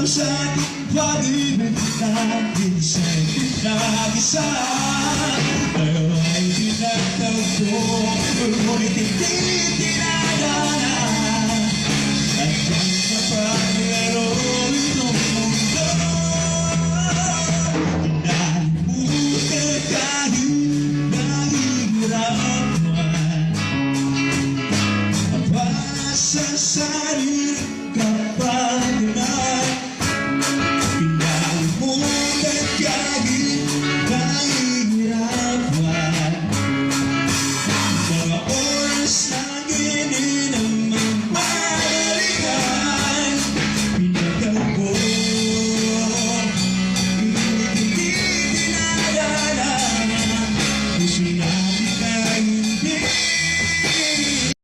sa ating pag-ibig natin siya'y pinag-isa. Tayo ay pinagtagpo, ngunit hindi tinadana. At kung sa paglaro itong mundo, nalimutan kahit nahihirapan. Para sa sarili